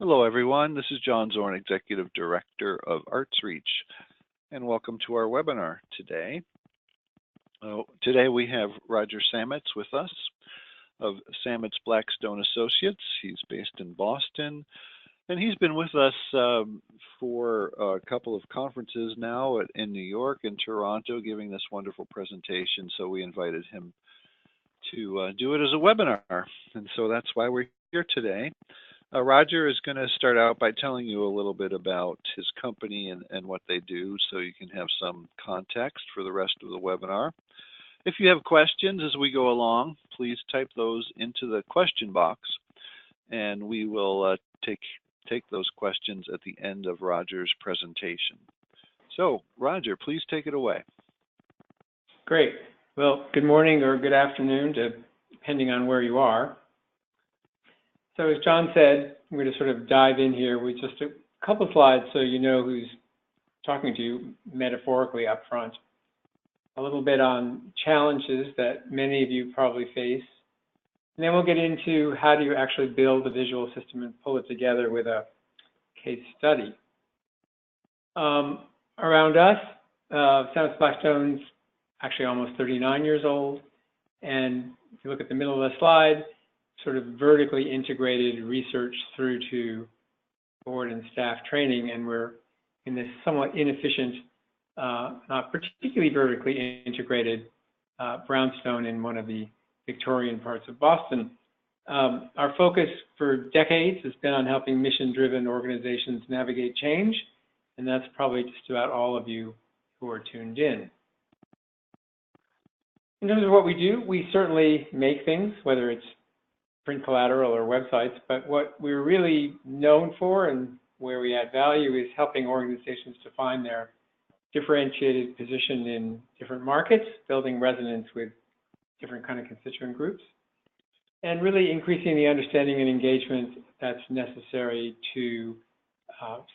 Hello, everyone. This is John Zorn, Executive Director of Arts Reach, and welcome to our webinar today. Today we have Roger Sametz with us of Sametz Blackstone Associates. He's based in Boston, and he's been with us for a couple of conferences now in New York and Toronto, giving this wonderful presentation. So we invited him to do it as a webinar, and so that's why we're here today. Roger is going to start out by telling you a little bit about his company and what they do, so you can have some context for the rest of the webinar. If you have questions as we go along, please type those into the question box, and we will take those questions at the end of Roger's presentation. So, Roger, please take it away. Great. Well, good morning or good afternoon, depending on where you are. So as John said, we're going to sort of dive in here with just a couple slides so you know who's talking to you metaphorically up front. A little bit on challenges that many of you probably face. And then we'll get into how do you actually build a visual system and pull it together with a case study. Around us, Sametz Blackstone's actually almost 39 years old. And if you look at the middle of the slide, sort of vertically integrated research through to board and staff training, and we're in this somewhat inefficient, not particularly vertically integrated brownstone in one of the Victorian parts of Boston. Our focus for decades has been on helping mission-driven organizations navigate change, and that's probably just about all of you who are tuned in. In terms of what we do, we certainly make things, whether it's print collateral or websites, but what we're really known for and where we add value is helping organizations to find their differentiated position in different markets, building resonance with different kind of constituent groups, and really increasing the understanding and engagement that's necessary to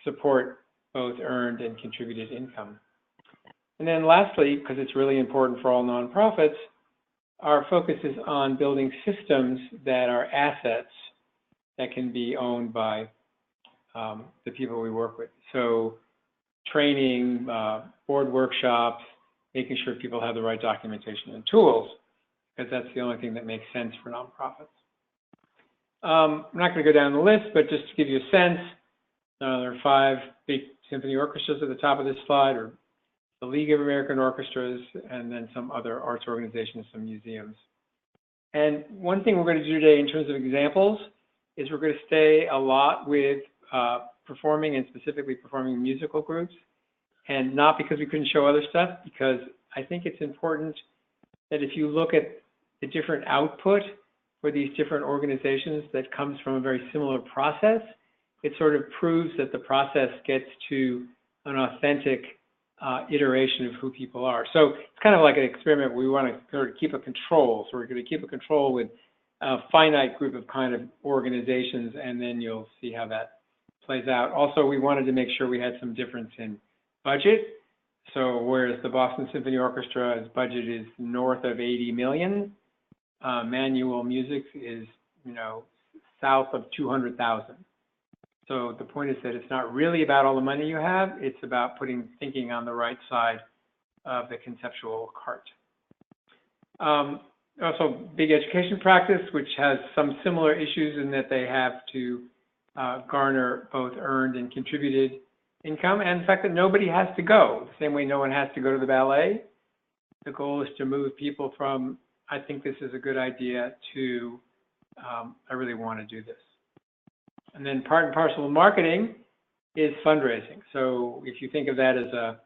support both earned and contributed income. And then lastly, because it's really important for all nonprofits, our focus is on building systems that are assets that can be owned by the people we work with. So training, board workshops, making sure people have the right documentation and tools, because that's the only thing that makes sense for nonprofits. I'm not going to go down the list, but just to give you a sense, there are 5 big symphony orchestras at the top of this slide, or the League of American Orchestras, and then some other arts organizations, some museums. And one thing we're going to do today in terms of examples is we're going to stay a lot with performing, and specifically performing musical groups, and not because we couldn't show other stuff, because I think it's important that if you look at the different output for these different organizations that comes from a very similar process, it sort of proves that the process gets to an authentic iteration of who people are. So it's kind of like an experiment. We want to sort of keep a control. So we're going to keep a control with a finite group of kind of organizations, and then you'll see how that plays out. Also, we wanted to make sure we had some difference in budget. So whereas the Boston Symphony Orchestra's budget is north of 80 million, Manual Music is, south of 200,000. So the point is that it's not really about all the money you have, it's about thinking on the right side of the conceptual cart. Also, big education practice, which has some similar issues in that they have to garner both earned and contributed income, and the fact that nobody has to go, the same way no one has to go to the ballet. The goal is to move people from, I think this is a good idea, to, I really want to do this. And then part and parcel of marketing is fundraising. So if you think of that as a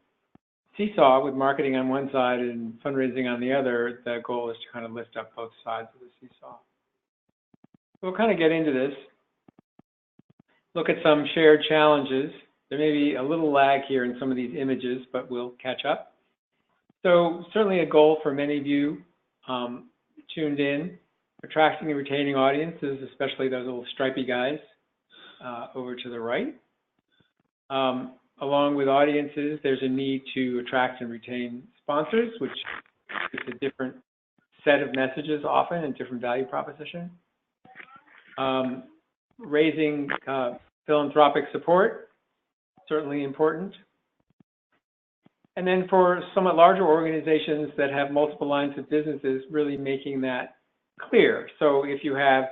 seesaw with marketing on one side and fundraising on the other, the goal is to kind of lift up both sides of the seesaw. We'll kind of get into this, look at some shared challenges. There may be a little lag here in some of these images, but we'll catch up. So certainly a goal for many of you tuned in, attracting and retaining audiences, especially those little stripy guys over to the right. Along with audiences, there's a need to attract and retain sponsors, which is a different set of messages often and different value proposition. Raising Philanthropic support, certainly important. And then for somewhat larger organizations that have multiple lines of businesses, really making that clear. So if you have,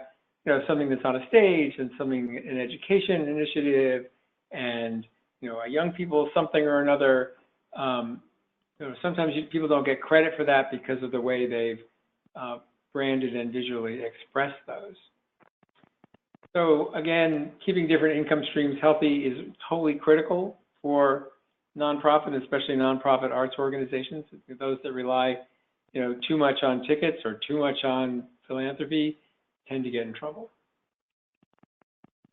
something that's on a stage and something, an education initiative, and a young people something or another, sometimes people don't get credit for that because of the way they've branded and visually expressed those. So again, keeping different income streams healthy is totally critical for nonprofit, especially nonprofit arts organizations. Those that rely, too much on tickets or too much on philanthropy tend to get in trouble.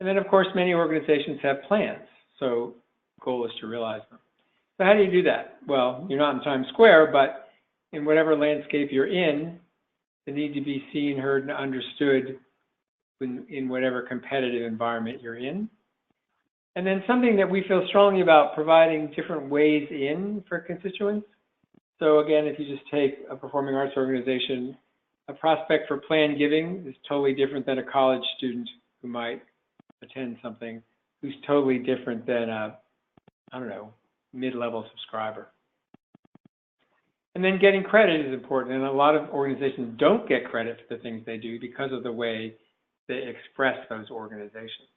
And then, of course, many organizations have plans. So the goal is to realize them. So how do you do that? Well, you're not in Times Square, but in whatever landscape you're in, they need to be seen, heard, and understood in whatever competitive environment you're in. And then something that we feel strongly about, providing different ways in for constituents. So again, if you just take a performing arts organization, a prospect for planned giving is totally different than a college student who might attend something, who's totally different than a, mid-level subscriber. And then getting credit is important, and a lot of organizations don't get credit for the things they do because of the way they express those organizations.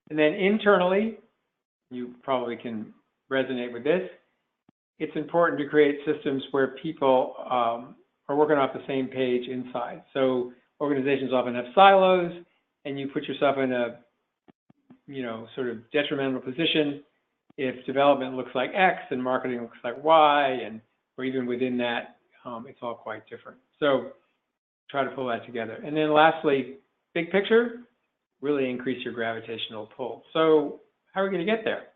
And then internally, you probably can resonate with this, it's important to create systems where people are working off the same page inside. So organizations often have silos, and you put yourself in a, sort of detrimental position if development looks like X and marketing looks like Y, or even within that, it's all quite different. So try to pull that together. And then lastly, big picture, really increase your gravitational pull. So how are we going to get there?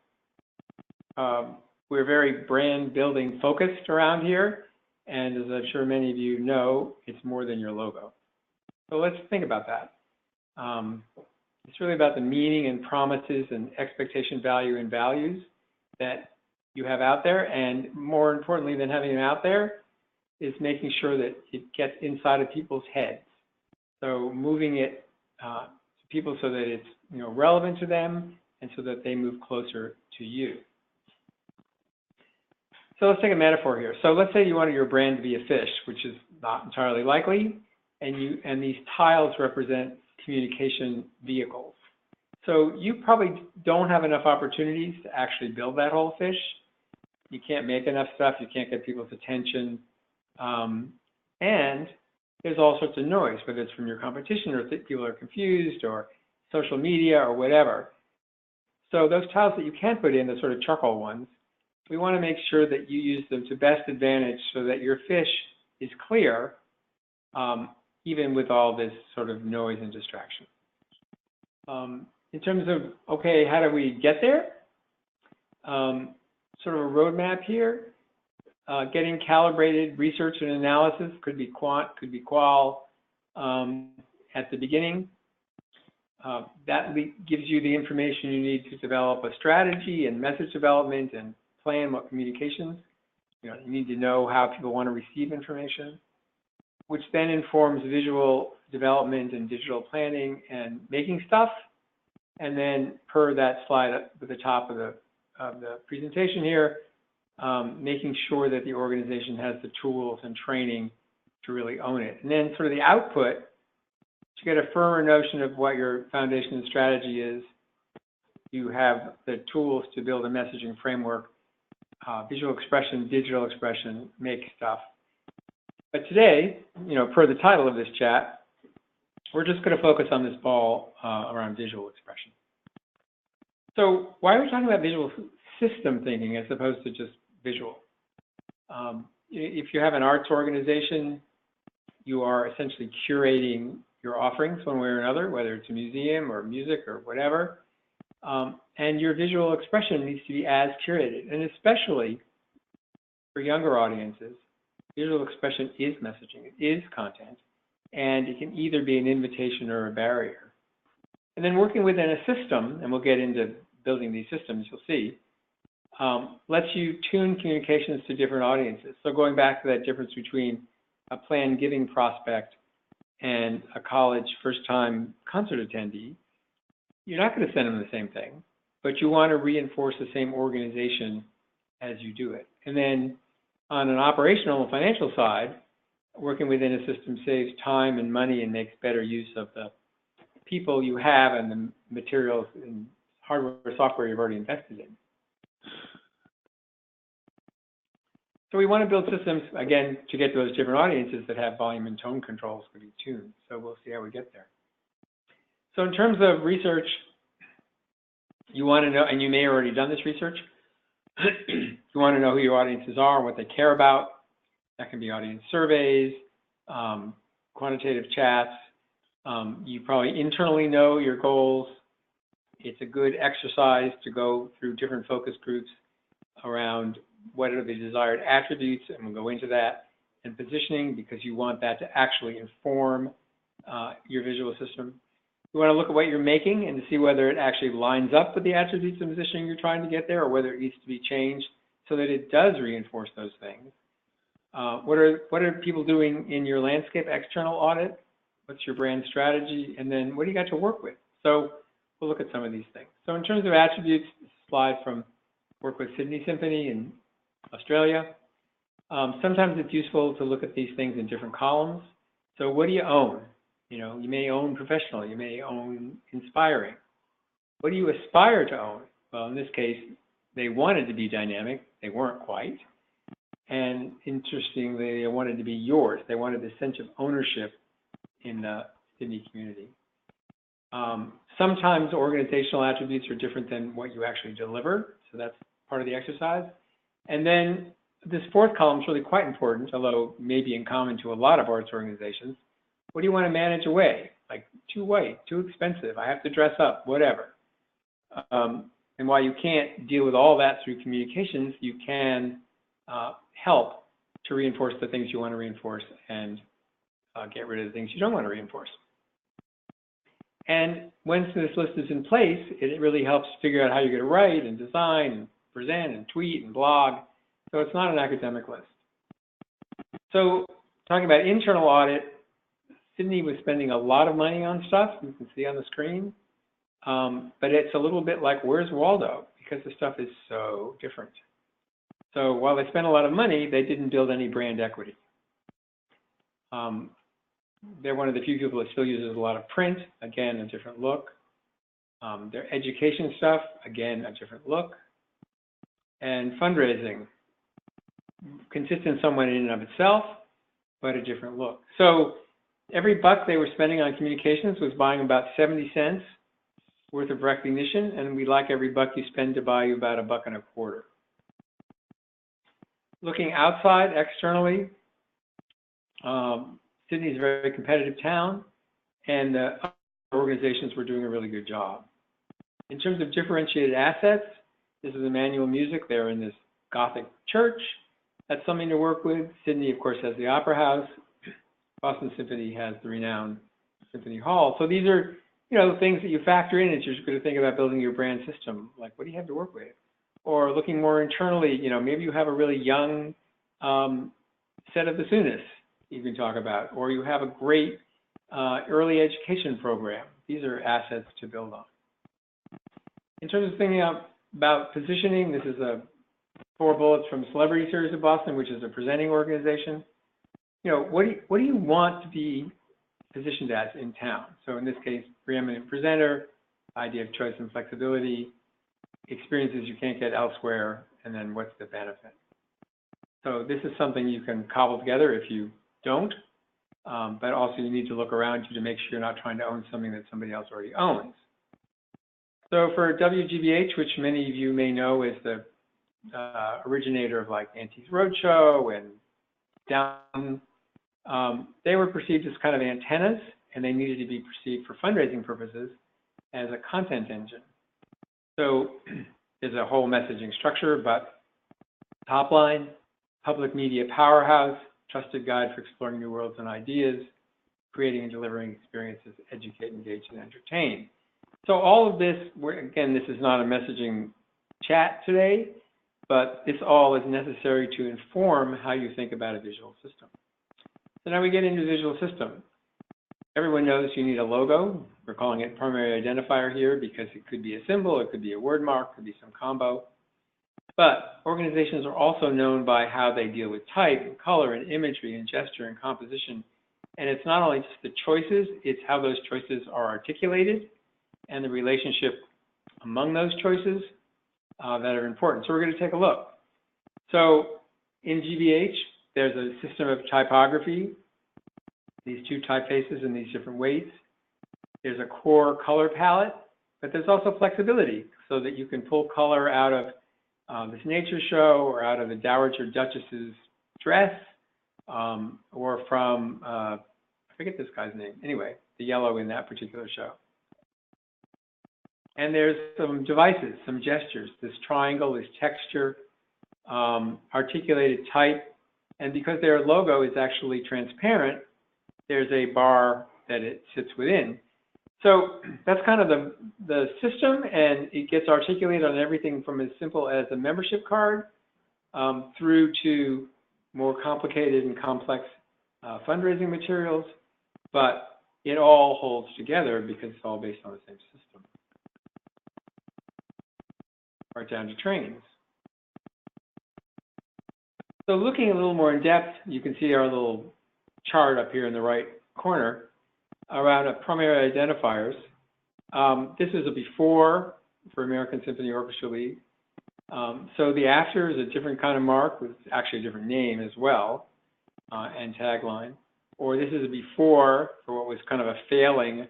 We're very brand building focused around here. And as I'm sure many of you know, it's more than your logo. So let's think about that. It's really about the meaning and promises and expectation value and values that you have out there. And more importantly than having them out there is making sure that it gets inside of people's heads. So moving it to people so that it's relevant to them and so that they move closer to you. So let's take a metaphor here. So let's say you wanted your brand to be a fish, which is not entirely likely, and these tiles represent communication vehicles. So you probably don't have enough opportunities to actually build that whole fish. You can't make enough stuff. You can't get people's attention. And there's all sorts of noise, whether it's from your competition or people are confused or social media or whatever. So those tiles that you can put in, the sort of charcoal ones, we want to make sure that you use them to best advantage so that your fish is clear, even with all this sort of noise and distraction. In terms of, okay, how do we get there? Sort of a roadmap here. Getting calibrated research and analysis, could be quant, could be qual, at the beginning. That gives you the information you need to develop a strategy and message development and plan what communications. You need to know how people want to receive information, which then informs visual development and digital planning and making stuff. And then per that slide at the top of the presentation here, making sure that the organization has the tools and training to really own it. And then sort of the output, to get a firmer notion of what your foundation and strategy is, you have the tools to build a messaging framework, visual expression, digital expression, make stuff. But today, per the title of this chat, we're just going to focus on this ball around visual expression. So why are we talking about visual system thinking as opposed to just visual? If you have an arts organization, you are essentially curating your offerings one way or another, whether it's a museum or music or whatever. And your visual expression needs to be as curated. And especially for younger audiences, visual expression is messaging, it is content, and it can either be an invitation or a barrier. And then working within a system, and we'll get into building these systems, you'll see, lets you tune communications to different audiences. So going back to that difference between a planned giving prospect and a college first-time concert attendee, you're not going to send them the same thing, but you want to reinforce the same organization as you do it. And then on an operational and financial side, working within a system saves time and money and makes better use of the people you have and the materials and hardware, software you've already invested in. So we want to build systems, again, to get those different audiences that have volume and tone controls to be tuned. So we'll see how we get there. So in terms of research, you want to know, and you may have already done this research, you want to know who your audiences are, what they care about. That can be audience surveys, quantitative chats. You probably internally know your goals. It's a good exercise to go through different focus groups around what are the desired attributes, and we'll go into that, and positioning, because you want that to actually inform your visual system. You want to look at what you're making and to see whether it actually lines up with the attributes and positioning you're trying to get there, or whether it needs to be changed so that it does reinforce those things. What are people doing in your landscape external audit? What's your brand strategy? And then what do you got to work with? So we'll look at some of these things. So in terms of attributes, this slide from work with Sydney Symphony in Australia. Sometimes it's useful to look at these things in different columns. So what do you own? You know, you may own professional, you may own inspiring. What do you aspire to own? Well, in this case, they wanted to be dynamic. They weren't quite. And interestingly, they wanted to be yours. They wanted the sense of ownership in the Sydney community. Sometimes organizational attributes are different than what you actually deliver. So that's part of the exercise. And then this fourth column is really quite important, although maybe in common to a lot of arts organizations. What do you want to manage away? Like too white, too expensive, I have to dress up, whatever. And while you can't deal with all that through communications, you can help to reinforce the things you want to reinforce and get rid of the things you don't want to reinforce. And once this list is in place, it really helps figure out how you're going to write and design and present and tweet and blog. So it's not an academic list. So talking about internal audit, Sydney was spending a lot of money on stuff, you can see on the screen, but it's a little bit like, where's Waldo? Because the stuff is so different. So while they spent a lot of money, they didn't build any brand equity. They're one of the few people that still uses a lot of print, again, a different look. Their education stuff, again, a different look. And fundraising, consistent somewhat in and of itself, but a different look. So every buck they were spending on communications was buying about 70 cents worth of recognition, and we'd like every buck you spend to buy you about $1.25. Looking outside, externally, Sydney's a very competitive town, and the organizations were doing a really good job. In terms of differentiated assets, this is Emmanuel Music. They're in this Gothic church. That's something to work with. Sydney, of course, has the Opera House. Boston Symphony has the renowned Symphony Hall. So these are, you know, things that you factor in as you're going to think about building your brand system. Like, what do you have to work with? Or looking more internally, you know, maybe you have a really young set of bassoonists you can talk about, or you have a great early education program. These are assets to build on. In terms of thinking about positioning, this is 4 bullets from Celebrity Series of Boston, which is a presenting organization. You know, what do you want to be positioned as in town? So in this case, preeminent presenter, idea of choice and flexibility, experiences you can't get elsewhere, and then what's the benefit? So this is something you can cobble together if you don't, but also you need to look around you to make sure you're not trying to own something that somebody else already owns. So for WGBH, which many of you may know is the originator of like Antiques Roadshow and Down, they were perceived as kind of antennas, and they needed to be perceived for fundraising purposes as a content engine. So there's a whole messaging structure, but top line, public media powerhouse, trusted guide for exploring new worlds and ideas, creating and delivering experiences, educate, engage, and entertain. So all of this, again, this is not a messaging chat today, but this all is necessary to inform how you think about a visual system. So now we get into visual system. Everyone knows you need a logo. We're calling it primary identifier here because it could be a symbol, it could be a word mark, it could be some combo. But organizations are also known by how they deal with type and color and imagery and gesture and composition. And it's not only just the choices, it's how those choices are articulated and the relationship among those choices that are important. So we're going to take a look. So in GBH, there's a system of typography, these two typefaces in these different weights. There's a core color palette, but there's also flexibility so that you can pull color out of this nature show or out of the Dowager Duchess's dress or from, I forget this guy's name, anyway, the yellow in that particular show. And there's some devices, some gestures, this triangle, this texture, articulated type, and because their logo is actually transparent, there's a bar that it sits within. So that's kind of the system, and it gets articulated on everything from as simple as a membership card through to more complicated and complex fundraising materials, but it all holds together because it's all based on the same system. Right down to trainings. So looking a little more in depth, you can see our little chart up here in the right corner around primary identifiers. This is a before for American Symphony Orchestra League. So the after is a different kind of mark with actually a different name as well and tagline. Or this is a before for what was kind of a failing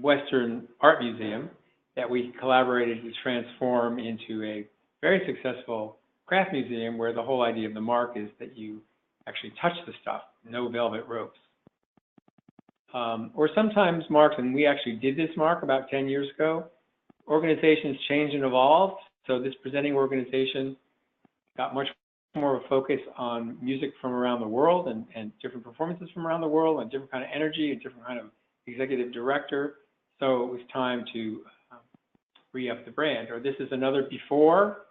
Western art museum that we collaborated to transform into a very successful craft museum where the whole idea of the mark is that you actually touch the stuff, no velvet ropes. Or sometimes marks, and we actually did this mark about 10 years ago, organizations changed and evolved. So this presenting organization got much more of a focus on music from around the world and different performances from around the world and different kind of energy and different kind of executive director. So it was time to re-up the brand. Or this is another before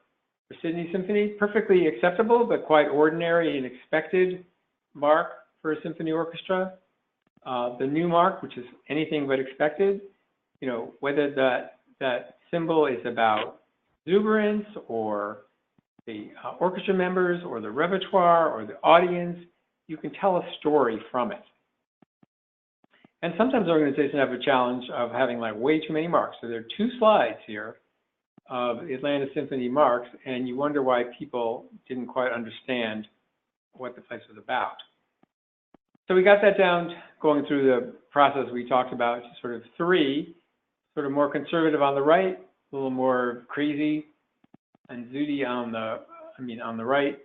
for Sydney Symphony, perfectly acceptable, but quite ordinary and expected mark for a symphony orchestra. The new mark, which is anything but expected, you know, whether that symbol is about exuberance or the orchestra members or the repertoire or the audience, you can tell a story from it. And sometimes organizations have a challenge of having like way too many marks. So there are 2 slides here of Atlanta Symphony marks, and you wonder why people didn't quite understand what the place was about. So we got that down going through the process we talked about to sort of 3, sort of more conservative on the right, a little more crazy and zooty on the right,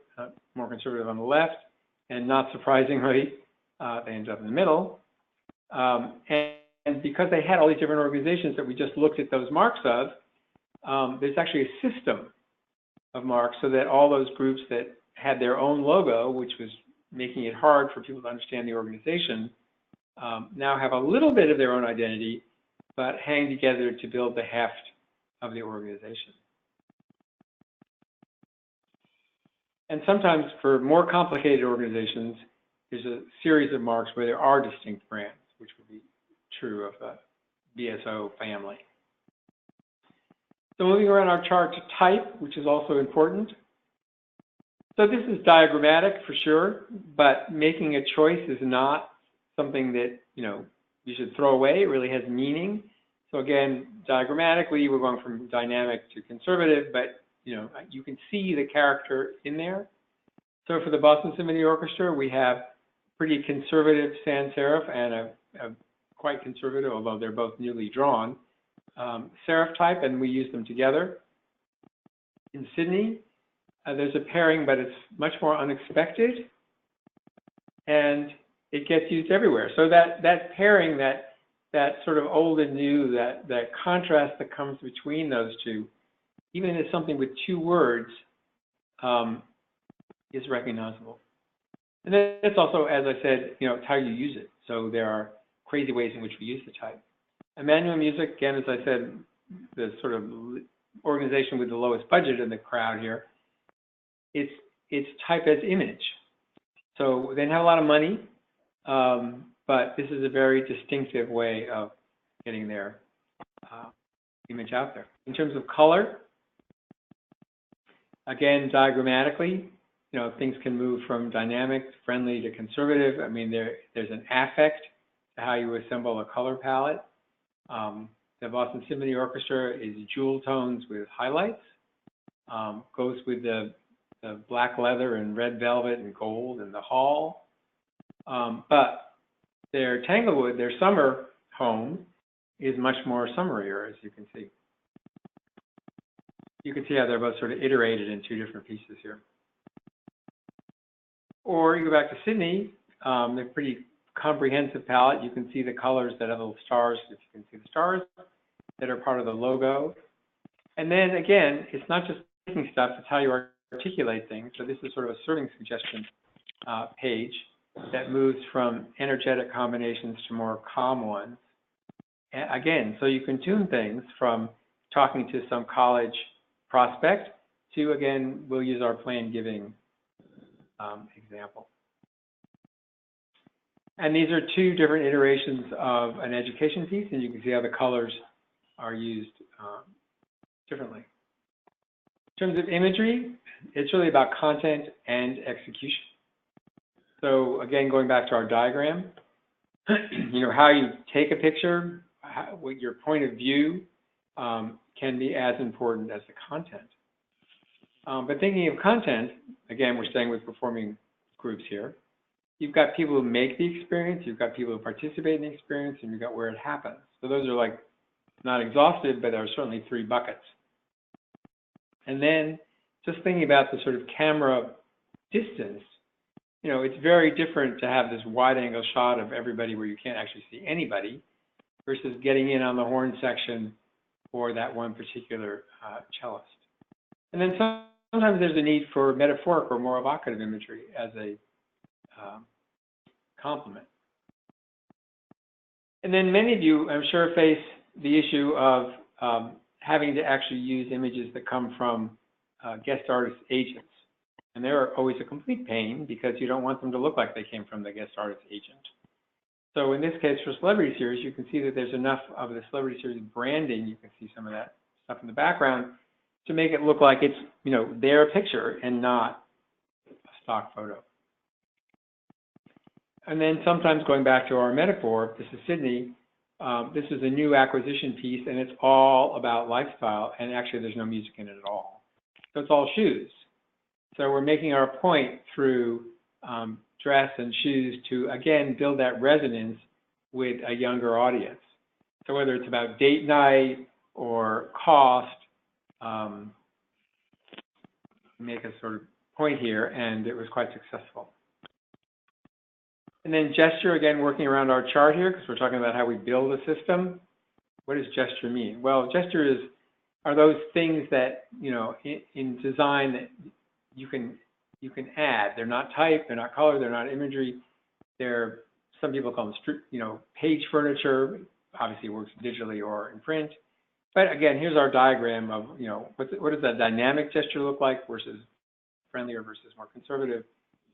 more conservative on the left, and not surprisingly, they ended up in the middle. And because they had all these different organizations that we just looked at those marks of, there's actually a system of marks so that all those groups that had their own logo, which was making it hard for people to understand the organization, now have a little bit of their own identity, but hang together to build the heft of the organization. And sometimes for more complicated organizations, there's a series of marks where there are distinct brands, which would be true of the BSO family. So moving around our chart to type, which is also important. So this is diagrammatic for sure, but making a choice is not something that, you know, you should throw away. It really has meaning. So again, diagrammatically, we're going from dynamic to conservative, but you know, you can see the character in there. So for the Boston Symphony Orchestra, we have pretty conservative sans serif and a quite conservative, although they're both newly drawn, serif type, and we use them together. In Sydney, there's a pairing, but it's much more unexpected, and it gets used everywhere. So that pairing, that sort of old and new, that contrast that comes between those two, even as something with 2 words, is recognizable. And then it's also, as I said, you know, it's how you use it. So there are crazy ways in which we use the type. Emmanuel Music, again, as I said, the sort of organization with the lowest budget in the crowd here, it's type as image. So they didn't have a lot of money. but this is a very distinctive way of getting their image out there. In terms of color, again, diagrammatically, things can move from dynamic, friendly to conservative. I mean, there's an affect to how you assemble a color palette. The Boston Symphony Orchestra is jewel tones with highlights. Goes with the black leather and red velvet and gold in the hall. But their Tanglewood, their summer home, is much more summerier, as you can see. You can see how they're both sort of iterated in two different pieces here. Or you go back to Sydney, they're pretty comprehensive palette. You can see the colors that have little stars, if you can see the stars, that are part of the logo. And then again, it's not just making stuff, it's how you articulate things. So this is sort of a serving suggestion page that moves from energetic combinations to more calm ones. And again, so you can tune things from talking to some college prospect to, again, we'll use our plan giving example. And these are two different iterations of an education piece, and you can see how the colors are used differently. In terms of imagery, it's really about content and execution. So again, going back to our diagram, how you take a picture, what your point of view can be as important as the content. But thinking of content, again, we're staying with performing groups here. You've got people who make the experience, you've got people who participate in the experience, and you've got where it happens. So those are like not exhaustive, but there are certainly three buckets. And then just thinking about the sort of camera distance, it's very different to have this wide angle shot of everybody where you can't actually see anybody versus getting in on the horn section for that one particular cellist. And then sometimes there's a need for metaphoric or more evocative imagery as a complement. And then many of you, I'm sure, face the issue of having to actually use images that come from guest artist agents. And they're always a complete pain because you don't want them to look like they came from the guest artist agent. So in this case, for Celebrity Series, you can see that there's enough of the Celebrity Series branding, you can see some of that stuff in the background, to make it look like it's, their picture and not a stock photo. And then sometimes going back to our metaphor, this is Sydney, this is a new acquisition piece, and it's all about lifestyle, and actually there's no music in it at all. So it's all shoes. So we're making our point through dress and shoes to, again, build that resonance with a younger audience. So whether it's about date night or cost, make a sort of point here, and it was quite successful. And then gesture, again, working around our chart here, because we're talking about how we build a system. What does gesture mean? Well, gesture are those things that, in design that you can add. They're not type, they're not color, they're not imagery. They're, some people call them, page furniture. Obviously, it works digitally or in print. But again, here's our diagram of, what does that dynamic gesture look like versus friendlier versus more conservative.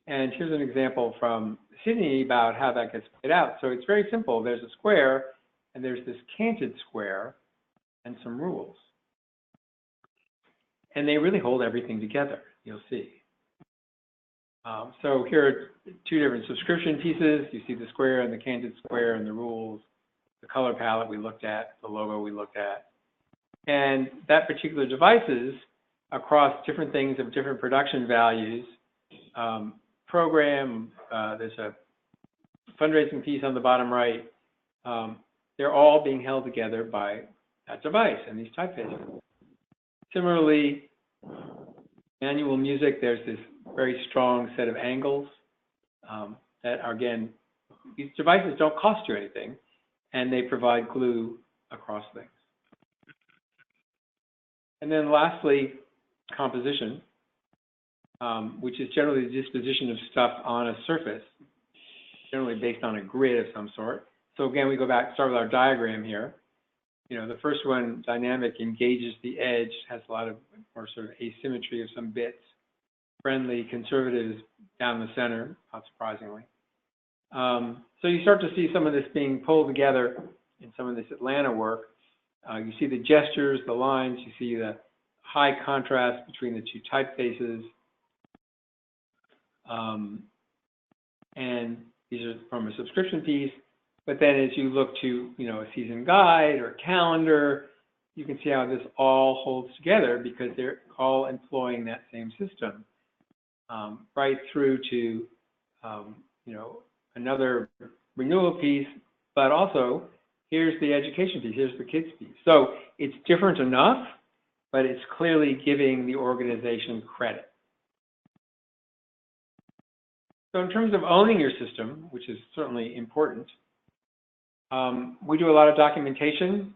And here's an example from Sydney about how that gets played out. So it's very simple. There's a square, and there's this canted square and some rules. And they really hold everything together, you'll see. So here are two different subscription pieces. You see the square and the canted square and the rules, the color palette we looked at, the logo we looked at. And that particular devices across different things of different production values, program, there's a fundraising piece on the bottom right. They're all being held together by that device and these typefaces. Similarly, manual music, there's this very strong set of angles that are, again, these devices don't cost you anything, and they provide glue across things. And then lastly, composition, which is generally the disposition of stuff on a surface, generally based on a grid of some sort. So again, we go back, start with our diagram here. The first one, dynamic, engages the edge, has a lot of more sort of asymmetry of some bits. Friendly, conservative is down the center, not surprisingly. So you start to see some of this being pulled together in some of this Atlanta work. You see the gestures, the lines, you see the high contrast between the two typefaces. And these are from a subscription piece. But then as you look to, a season guide or calendar, you can see how this all holds together because they're all employing that same system, right through to, another renewal piece, but also here's the education piece, here's the kids piece. So it's different enough, but it's clearly giving the organization credit. So in terms of owning your system, which is certainly important, we do a lot of documentation.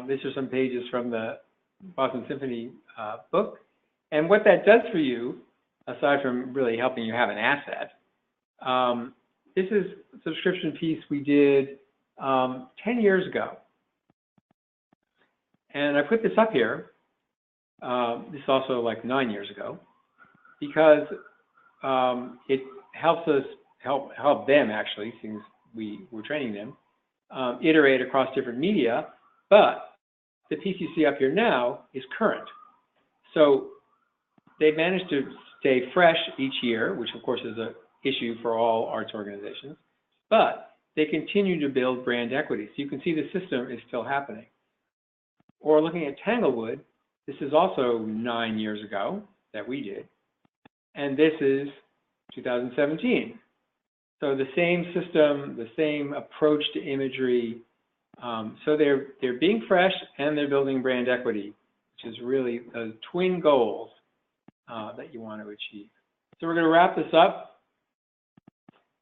These are some pages from the Boston Symphony book. And what that does for you, aside from really helping you have an asset, this is a subscription piece we did 10 years ago. And I put this up here. This is also like 9 years ago, because it helps us help them actually, since we were training them, iterate across different media. But the piece you see up here now is current. So they've managed to stay fresh each year, which of course is an issue for all arts organizations, but they continue to build brand equity. So you can see the system is still happening. Or looking at Tanglewood, this is also 9 years ago that we did, and this is 2017. So the same system, the same approach to imagery. So they're being fresh and they're building brand equity, which is really the twin goals that you want to achieve. So we're going to wrap this up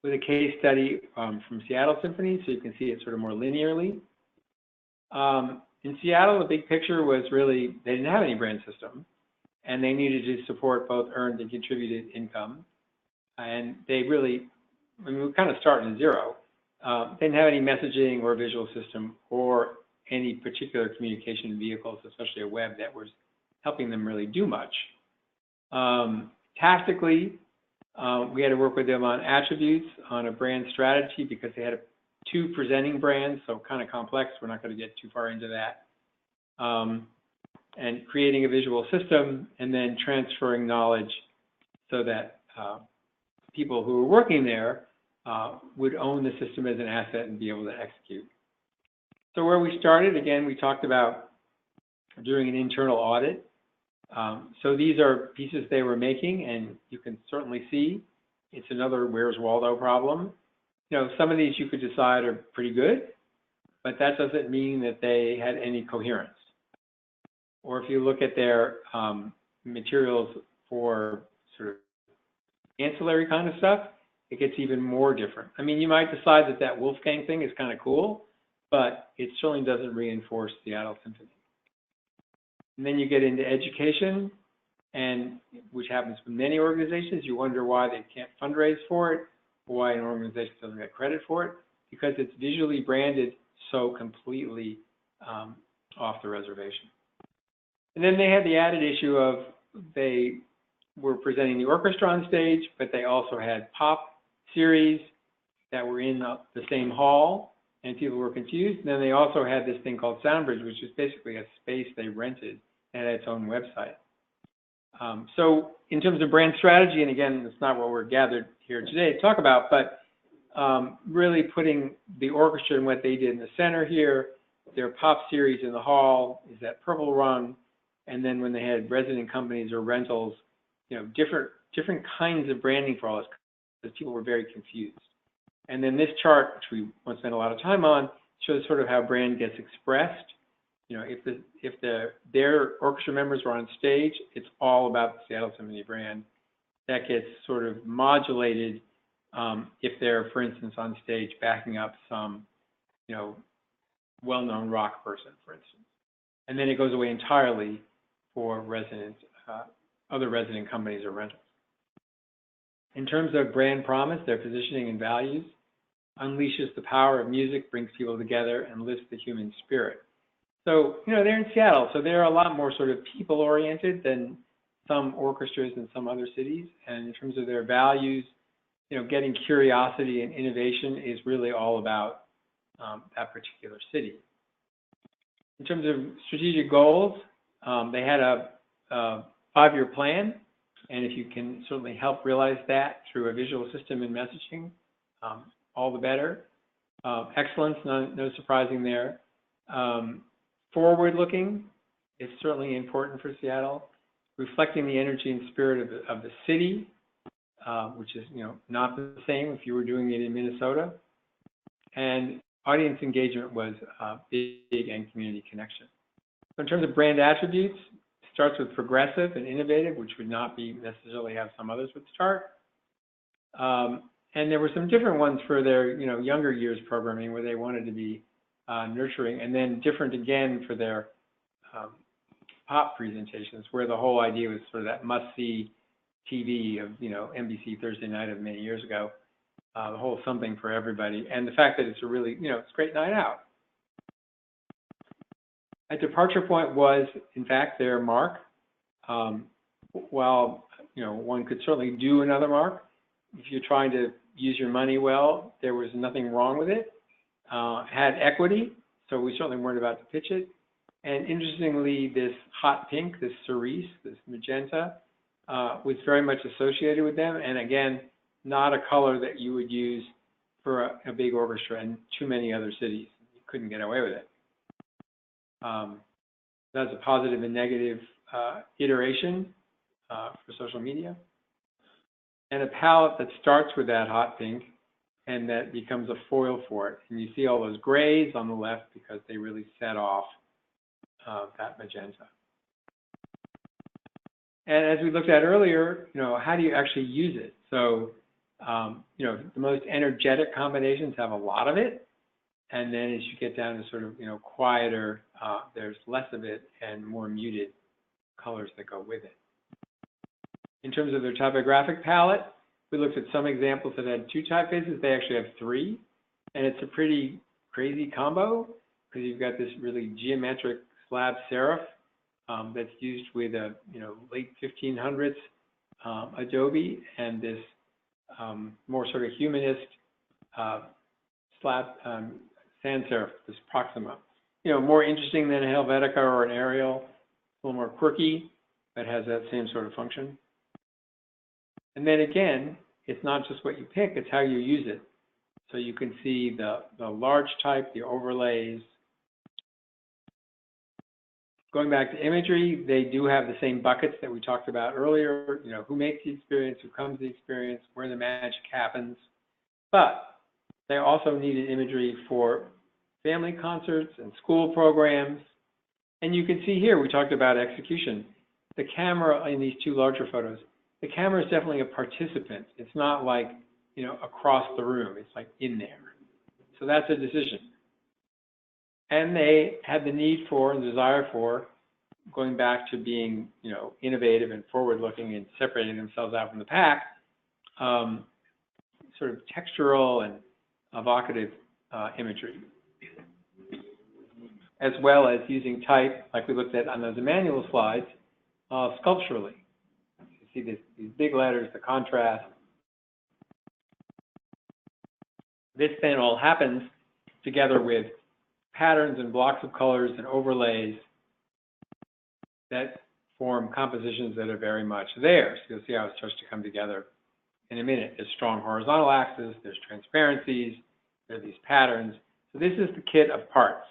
with a case study from Seattle Symphony, so you can see it sort of more linearly. In Seattle, the big picture was really they didn't have any brand system, and they needed to support both earned and contributed income. And they really, we're kind of starting at zero. They didn't have any messaging or visual system or any particular communication vehicles, especially a web that was helping them really do much. Tactically, we had to work with them on attributes, on a brand strategy, because they had two presenting brands, so kind of complex. We're not going to get too far into that. And creating a visual system, and then transferring knowledge so that people who were working there would own the system as an asset and be able to execute. So where we started, again, we talked about doing an internal audit. So these are pieces they were making, and you can certainly see it's another Where's Waldo problem. Some of these you could decide are pretty good, but that doesn't mean that they had any coherence. Or if you look at their materials for sort of ancillary kind of stuff, it gets even more different. I mean, you might decide that that Wolfgang thing is kind of cool, but it certainly doesn't reinforce Seattle Symphony. And then you get into education, and which happens with many organizations. You wonder why they can't fundraise for it, or why an organization doesn't get credit for it, because it's visually branded so completely off the reservation. And then they had the added issue of they were presenting the orchestra on stage, but they also had pop series that were in the same hall, and people were confused. And then they also had this thing called Soundbridge, which is basically a space they rented and had its own website. So in terms of brand strategy, and again, it's not what we're gathered here today to talk about, but really putting the orchestra and what they did in the center here, their pop series in the hall is that purple rung, and then when they had resident companies or rentals, different kinds of branding for all this, because people were very confused. And then this chart, which we won't spend a lot of time on, shows sort of how brand gets expressed. If their orchestra members were on stage, it's all about the Seattle Symphony brand. That gets sort of modulated if they're, for instance, on stage backing up some, well-known rock person, for instance. And then it goes away entirely for other resident companies or rentals. In terms of brand promise, their positioning and values unleashes the power of music, brings people together, and lifts the human spirit. So, they're in Seattle, so they're a lot more sort of people-oriented than some orchestras in some other cities. And in terms of their values, getting curiosity and innovation is really all about that particular city. In terms of strategic goals, they had a 5-year plan, and if you can certainly help realize that through a visual system and messaging, all the better. Excellence, no surprising there. Forward-looking is certainly important for Seattle. Reflecting the energy and spirit of the city, which is not the same if you were doing it in Minnesota. And audience engagement was big, and community connection. So in terms of brand attributes, it starts with progressive and innovative, which would not be necessarily how some others would start. And there were some different ones for their younger years programming, where they wanted to be nurturing, and then different again for their pop presentations, where the whole idea was sort of that must-see TV of NBC Thursday night of many years ago. The whole something for everybody, and the fact that it's a really it's a great night out. A departure point was, in fact, their mark. While one could certainly do another mark, if you're trying to use your money well, there was nothing wrong with it. Had equity, so we certainly weren't about to pitch it. And interestingly, this hot pink, this cerise, this magenta, was very much associated with them. And again, not a color that you would use for a big orchestra in too many other cities. You couldn't get away with it. That's a positive and negative iteration for social media. And a palette that starts with that hot pink and that becomes a foil for it. And you see all those grays on the left because they really set off that magenta. And as we looked at earlier, how do you actually use it? So, the most energetic combinations have a lot of it. And then as you get down to sort of, quieter, there's less of it and more muted colors that go with it. In terms of their typographic palette, we looked at some examples that had 2 typefaces. They actually have 3. And it's a pretty crazy combo because you've got this really geometric slab serif that's used with a late 1500s Adobe, and this more sort of humanist slab sans serif, this Proxima. More interesting than a Helvetica or an Arial, a little more quirky, but has that same sort of function. And then again, it's not just what you pick, it's how you use it. So you can see the large type, the overlays. Going back to imagery, they do have the same buckets that we talked about earlier. Who makes the experience, who comes to the experience, where the magic happens. But they also needed imagery for family concerts and school programs. And you can see here, we talked about execution. The camera in these 2 larger photos, the camera is definitely a participant. It's not like, across the room. It's like in there. So that's a decision. And they had the need for and desire for, going back to being, innovative and forward-looking and separating themselves out from the pack, sort of textural and evocative imagery, as well as using type, like we looked at on those Emmanuel slides, sculpturally. You see these big letters, the contrast. This then all happens together with patterns and blocks of colors and overlays that form compositions that are very much there. So you'll see how it starts to come together in a minute. There's strong horizontal axes, there's transparencies, there are these patterns. So this is the kit of parts.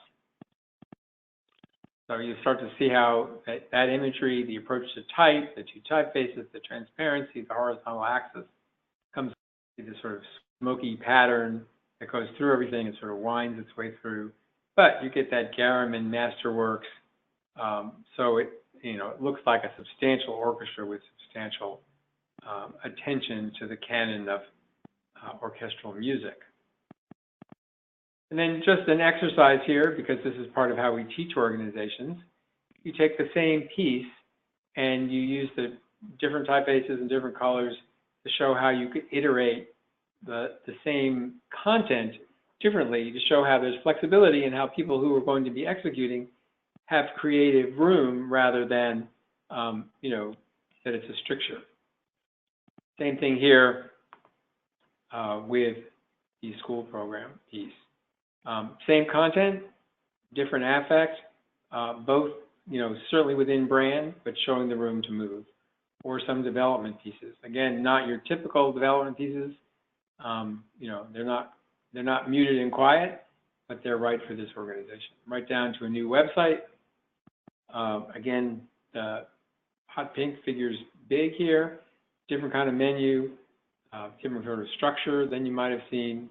So you start to see how that imagery, the approach to type, the 2 typefaces, the transparency, the horizontal axis, comes to this sort of smoky pattern that goes through everything and sort of winds its way through. But you get that Garriman Masterworks, so it looks like a substantial orchestra with substantial attention to the canon of orchestral music. And then just an exercise here, because this is part of how we teach organizations. You take the same piece and you use the different typefaces and different colors to show how you could iterate the same content differently, to show how there's flexibility and how people who are going to be executing have creative room rather than, that it's a stricture. Same thing here. with the school program piece. Same content, different affect, both, certainly within brand, but showing the room to move, or some development pieces. Again, not your typical development pieces. They're not muted and quiet, but they're right for this organization. Right down to a new website. Again, the hot pink figures big here, different kind of menu, different sort of structure than you might have seen.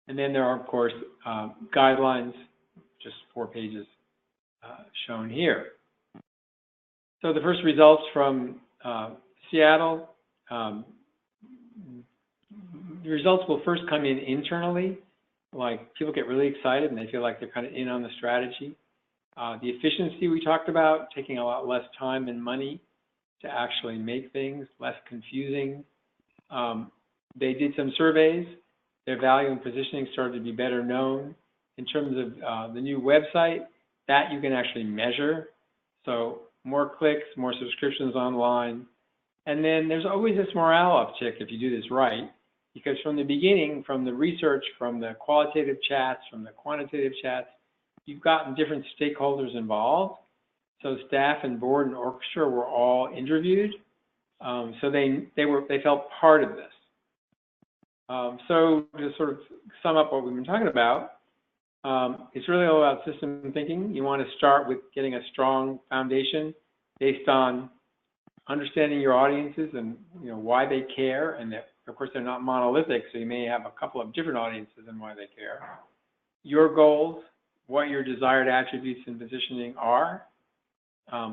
And then there are, of course, guidelines, just 4 pages shown here. So the first results from Seattle, the results will first come in internally. Like, people get really excited and they feel like they're kind of in on the strategy. The efficiency we talked about, taking a lot less time and money to actually make things, less confusing. They did some surveys. Their value and positioning started to be better known. In terms of the new website, that you can actually measure. So more clicks, more subscriptions online. And then there's always this morale uptick if you do this right, because from the beginning, from the research, from the qualitative chats, from the quantitative chats, you've gotten different stakeholders involved. So staff and board and orchestra were all interviewed. So they felt part of this. So to sort of sum up what we've been talking about, it's really all about system thinking. You want to start with getting a strong foundation based on understanding your audiences and why they care, and that, of course, they're not monolithic, so you may have a couple of different audiences and why they care. Your goals, what your desired attributes and positioning are,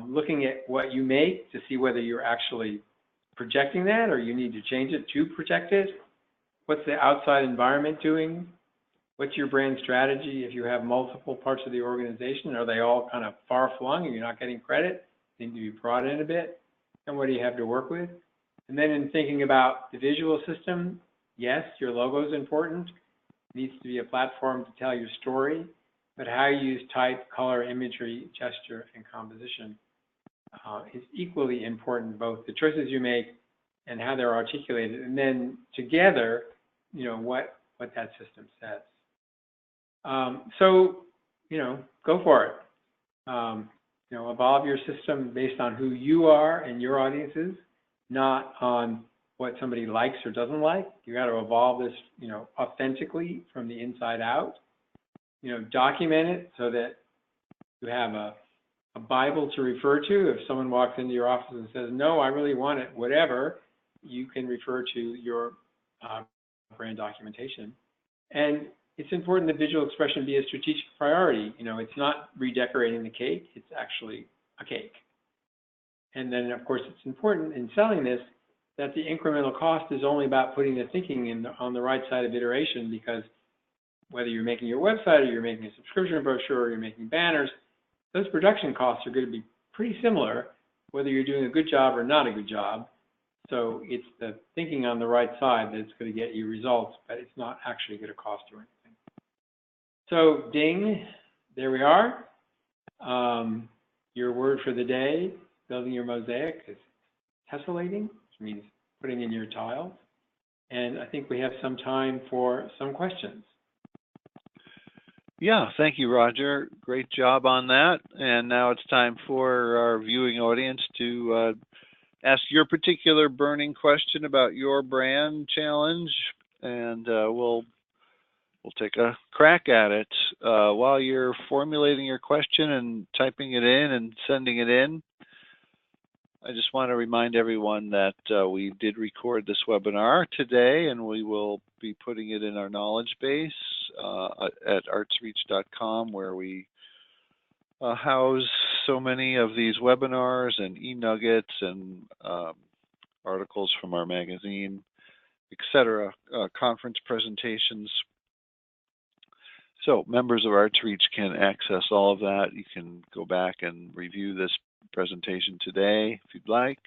looking at what you make to see whether you're actually projecting that or you need to change it to project it. What's the outside environment doing? What's your brand strategy if you have multiple parts of the organization? Are they all kind of far-flung and you're not getting credit? They need to be brought in a bit. And what do you have to work with? And then in thinking about the visual system, yes, your logo is important. It needs to be a platform to tell your story. But how you use type, color, imagery, gesture, and composition is equally important, both the choices you make and how they're articulated. And then together, what that system says. So, go for it. Evolve your system based on who you are and your audiences, not on what somebody likes or doesn't like. You got to evolve this, authentically from the inside out. Document it so that you have a Bible to refer to. If someone walks into your office and says, no, I really want it, whatever, you can refer to your brand documentation. And it's important that visual expression be a strategic priority. It's not redecorating the cake, it's actually a cake. And then, of course, it's important in selling this that the incremental cost is only about putting the thinking on the right side of iteration, because whether you're making your website or you're making a subscription brochure or you're making banners, those production costs are going to be pretty similar, whether you're doing a good job or not a good job. So it's the thinking on the right side that's going to get you results, but it's not actually going to cost you anything. So ding, there we are. Your word for the day, building your mosaic, is tessellating, which means putting in your tiles. And I think we have some time for some questions. Yeah, thank you, Roger. Great job on that. And now it's time for our viewing audience to ask your particular burning question about your brand challenge, and we'll take a crack at it. While you're formulating your question and typing it in and sending it in, I just want to remind everyone that we did record this webinar today, and we will be putting it in our knowledge base at artsreach.com, where we house so many of these webinars and e-nuggets and articles from our magazine, etc., conference presentations. So members of ArtsReach can access all of that. You can go back and review this presentation today if you'd like,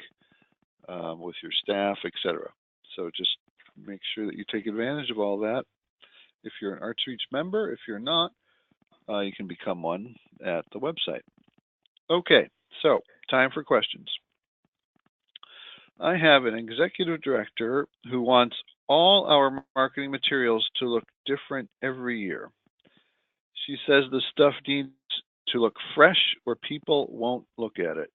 with your staff, etc. So just make sure that you take advantage of all that. If you're an ArtsReach member, if you're not, you can become one at the website. Okay, so time for questions. I have an executive director who wants all our marketing materials to look different every year. She says the stuff needs to look fresh or people won't look at it.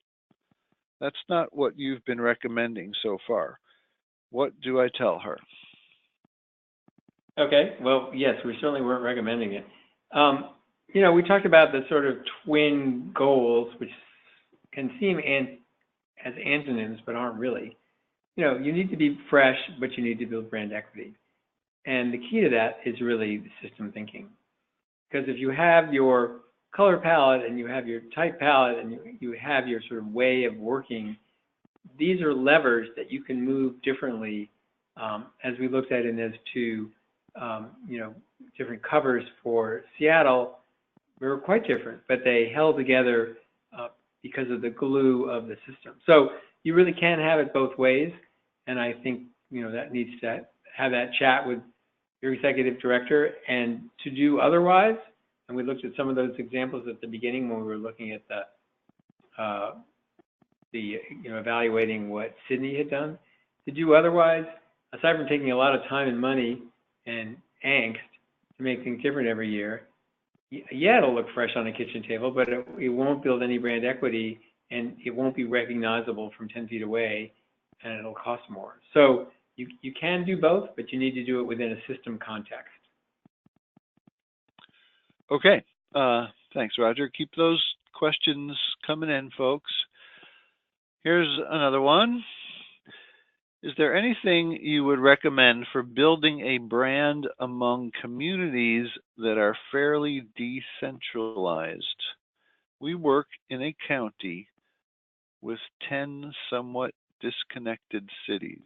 That's not what you've been recommending so far. What do I tell her? Okay, well, yes, we certainly weren't recommending it. We talked about the sort of twin goals, which can seem as antonyms, but aren't really. You need to be fresh, but you need to build brand equity. And the key to that is really the system thinking. Because if you have your color palette and you have your type palette and you have your sort of way of working, these are levers that you can move differently. As we looked at in those two, different covers for Seattle, they were quite different, but they held together because of the glue of the system. So you really can have it both ways, and I think that needs to have that chat with your executive director. And to do otherwise, and we looked at some of those examples at the beginning when we were looking at the evaluating what Sydney had done. To do otherwise, aside from taking a lot of time and money and angst to make things different every year, yeah, it'll look fresh on a kitchen table, but it won't build any brand equity, and it won't be recognizable from 10 feet away, and it'll cost more. So you can do both, but you need to do it within a system context. Okay, thanks, Roger. Keep those questions coming in, folks. Here's another one. Is there anything you would recommend for building a brand among communities that are fairly decentralized? We work in a county with 10 somewhat disconnected cities.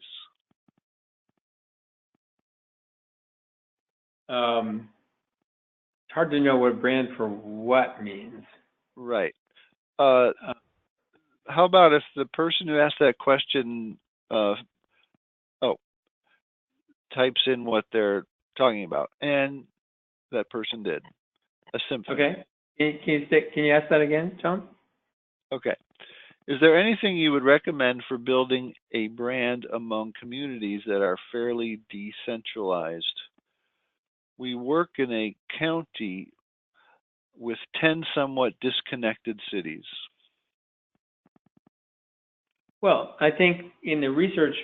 It's hard to know what brand for what means. Right. How about if the person who asked that question types in what they're talking about, and that person did a symphony. Okay. Can you ask that again, John? Okay. Is there anything you would recommend for building a brand among communities that are fairly decentralized? We work in a county with 10 somewhat disconnected cities. Well, I think in the research,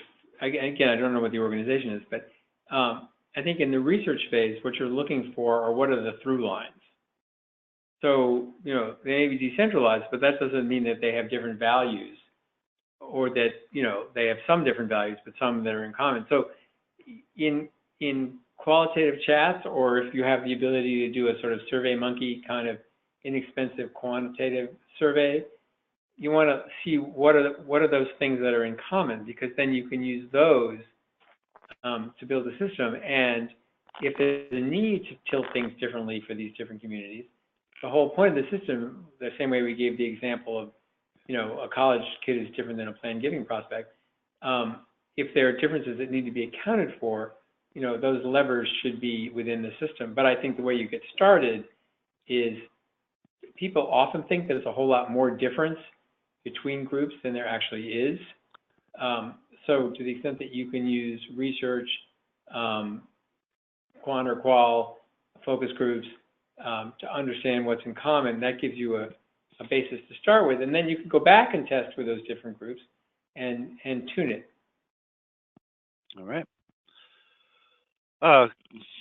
again, I don't know what the organization is, but I think in the research phase, what you're looking for are what are the through lines. So, they may be decentralized, but that doesn't mean that they have different values, or that, they have some different values, but some that are in common. So in qualitative chats, or if you have the ability to do a sort of survey monkey kind of inexpensive quantitative survey, you want to see what are those things that are in common, because then you can use those to build a system. And if there's a need to tilt things differently for these different communities, the whole point of the system, the same way we gave the example of, a college kid is different than a planned giving prospect. If there are differences that need to be accounted for, those levers should be within the system. But I think the way you get started is people often think there's a whole lot more difference between groups than there actually is. So to the extent that you can use research, quant or qual, focus groups to understand what's in common, that gives you a basis to start with. And then you can go back and test with those different groups and tune it. All right.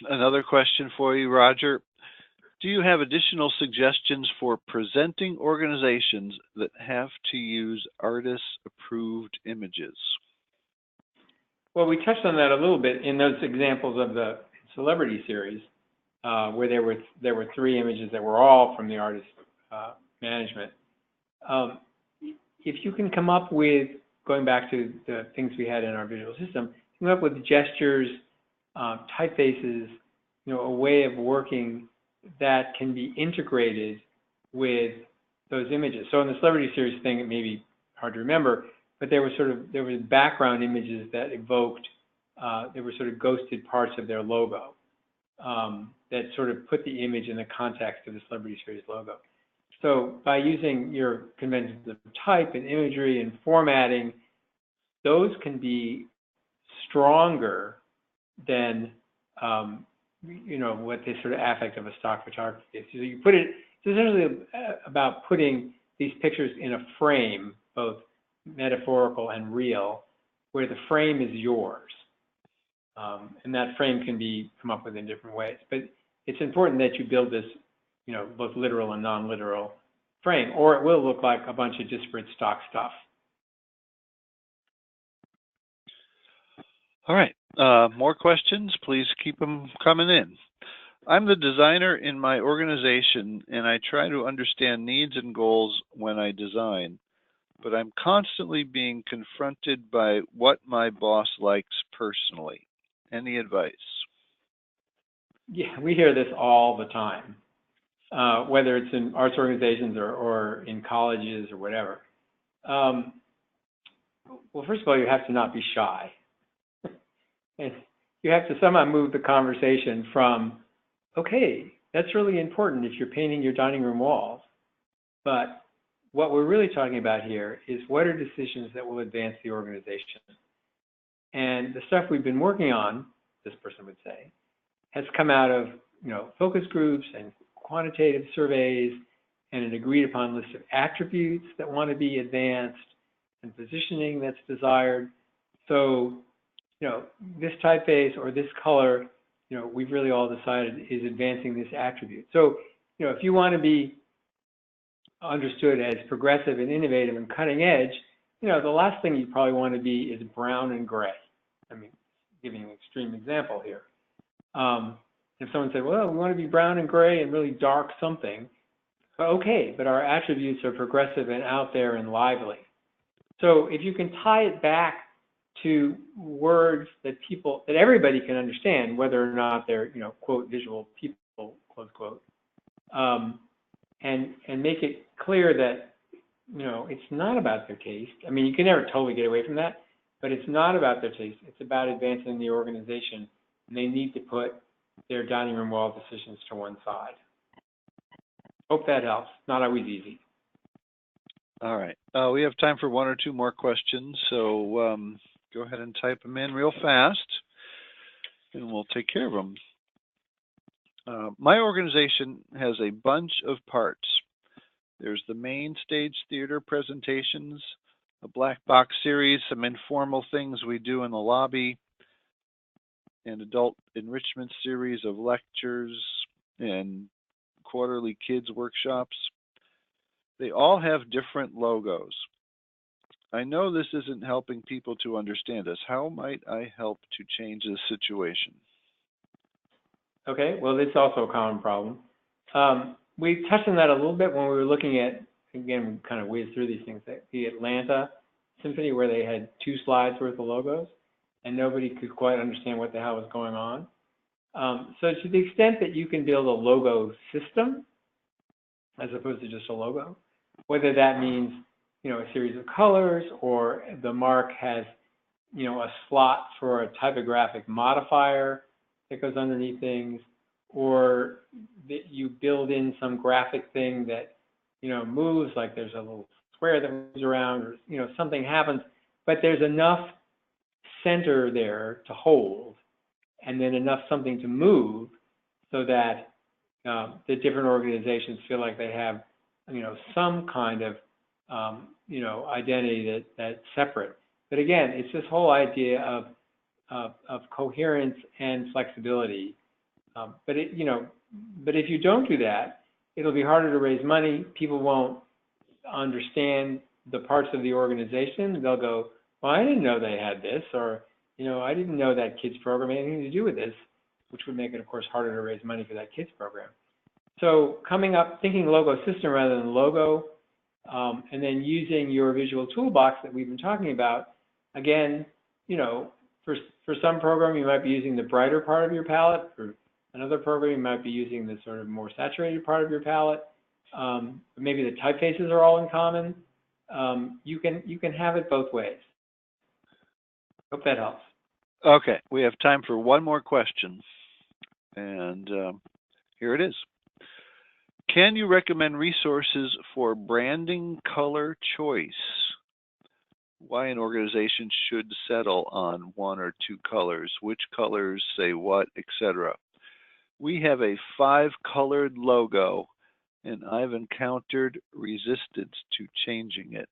Another question for you, Roger. Do you have additional suggestions for presenting organizations that have to use artist-approved images? Well, we touched on that a little bit in those examples of the celebrity series, where there were 3 images that were all from the artist management. If you can come up with, going back to the things we had in our visual system, come up with gestures, typefaces, a way of working that can be integrated with those images. So in the celebrity series thing, it may be hard to remember, but there were background images that evoked, there were sort of ghosted parts of their logo that sort of put the image in the context of the celebrity series logo. So by using your conventions of type and imagery and formatting, those can be stronger than what the sort of affect of a stock photography is. So you put it, it's essentially about putting these pictures in a frame, both metaphorical and real, where the frame is yours. And that frame can be come up with in different ways. But it's important that you build this, both literal and non-literal frame, or it will look like a bunch of disparate stock stuff. All right. More questions? Please keep them coming in. I'm the designer in my organization, and I try to understand needs and goals when I design, but I'm constantly being confronted by what my boss likes personally. Any advice? Yeah, we hear this all the time, whether it's in arts organizations or in colleges or whatever. Well, first of all, you have to not be shy. And you have to somehow move the conversation from, okay, that's really important if you're painting your dining room walls, but what we're really talking about here is what are decisions that will advance the organization. And the stuff we've been working on, this person would say, has come out of focus groups and quantitative surveys and an agreed upon list of attributes that want to be advanced and positioning that's desired. So, this typeface or this color, we've really all decided is advancing this attribute. So, if you want to be understood as progressive and innovative and cutting edge, the last thing you probably want to be is brown and gray. I mean, giving an extreme example here. If someone said, well, we want to be brown and gray and really dark something, okay, but our attributes are progressive and out there and lively. So if you can tie it back to words that everybody can understand, whether or not they're, quote, visual people, close quote, and make it clear that, it's not about their taste. I mean, you can never totally get away from that, but it's not about their taste. It's about advancing the organization, and they need to put their dining room wall decisions to one side. Hope that helps. Not always easy. All right. We have time for one or two more questions, so go ahead and type them in real fast, and we'll take care of them. My organization has a bunch of parts. There's the main stage theater presentations, a black box series, some informal things we do in the lobby, an adult enrichment series of lectures, and quarterly kids workshops. They all have different logos. I know this isn't helping people to understand us. How might I help to change this situation? Okay, well, it's also a common problem. We touched on that a little bit when we were looking at, again, we kind of whizzed through these things, the Atlanta Symphony, where they had 2 slides worth of logos, and nobody could quite understand what the hell was going on. So to the extent that you can build a logo system, as opposed to just a logo, whether that means, a series of colors, or the mark has, a slot for a typographic modifier that goes underneath things, or that you build in some graphic thing that, moves, like there's a little square that moves around, or, something happens, but there's enough center there to hold, and then enough something to move so that the different organizations feel like they have, some kind of, identity that's separate. But again, it's this whole idea of coherence and flexibility. But if you don't do that, it'll be harder to raise money. People won't understand the parts of the organization. They'll go, well, I didn't know they had this, or, I didn't know that kids program had anything to do with this, which would make it, of course, harder to raise money for that kids program. So thinking logo system rather than logo, and then using your visual toolbox that we've been talking about. Again, for some program, you might be using the brighter part of your palette. For another program, you might be using the sort of more saturated part of your palette. Maybe the typefaces are all in common. You can have it both ways. Hope that helps. Okay, we have time for one more question, and here it is. Can you recommend resources for branding color choice? why an organization should settle on one or two colors, which colors say what, etc. We have a 5-colored logo, and I've encountered resistance to changing it.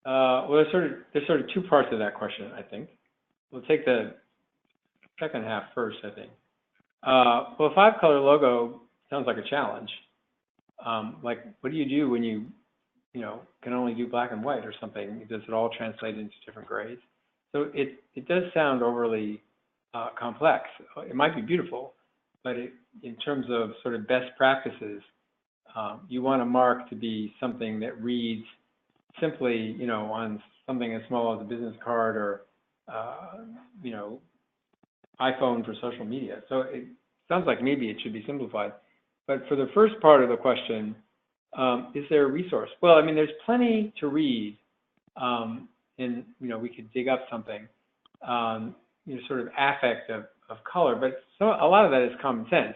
Well, there's sort of two parts of that question, I think. We'll take the second half first, I think. Well, a 5-color logo sounds like a challenge. Like, what do you do when you can only do black and white or something? Does it all translate into different grays? So it does sound overly complex. It might be beautiful, but in terms of sort of best practices, you want a mark to be something that reads simply, on something as small as a business card or, iPhone for social media. So it sounds like maybe it should be simplified. But for the first part of the question, is there a resource? Well, I mean, there's plenty to read, and we could dig up something, sort of affect of color. But a lot of that is common sense.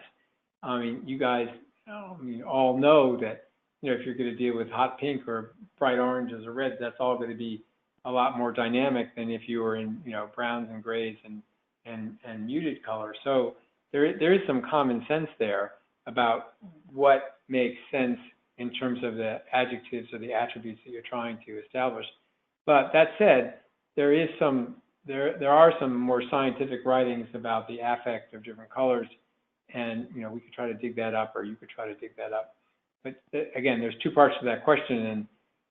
I mean, you guys, all know that if you're going to deal with hot pink or bright oranges or reds, that's all going to be a lot more dynamic than if you were in browns and grays and muted color. So there is some common sense there about what makes sense in terms of the adjectives or the attributes that you're trying to establish. But that said, there are some more scientific writings about the affect of different colors, and we could try to dig that up, or you could try to dig that up. But again, there's two parts to that question, and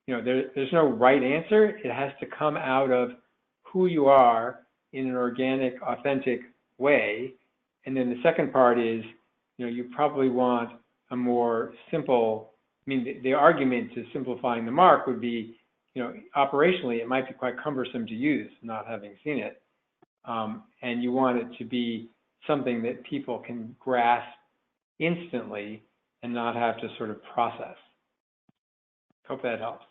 there's no right answer. It has to come out of who you are in an organic, authentic way. And then the second part is, you probably want a more simple, the argument to simplifying the mark would be, operationally, it might be quite cumbersome to use, not having seen it. And you want it to be something that people can grasp instantly and not have to sort of process. Hope that helps.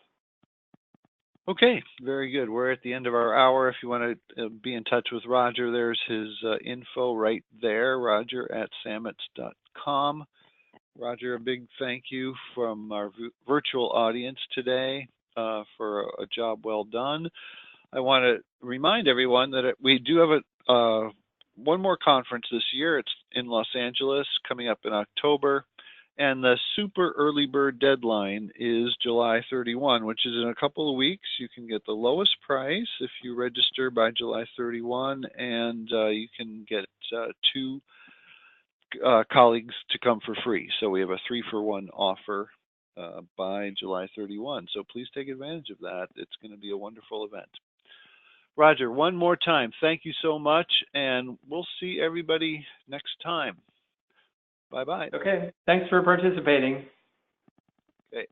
Okay, very good. We're at the end of our hour. If you want to be in touch with Roger, there's his info right there, roger@sametz.com. Roger, a big thank you from our virtual audience today for a job well done. I want to remind everyone that we do have one more conference this year. It's in Los Angeles, coming up in October. And the super early bird deadline is July 31, which is in a couple of weeks. You can get the lowest price if you register by July 31, and you can get 2 colleagues to come for free. So we have a 3-for-1 offer by July 31. So please take advantage of that. It's going to be a wonderful event. Roger, one more time, thank you so much, and we'll see everybody next time. Bye-bye. Okay, thanks for participating. Okay.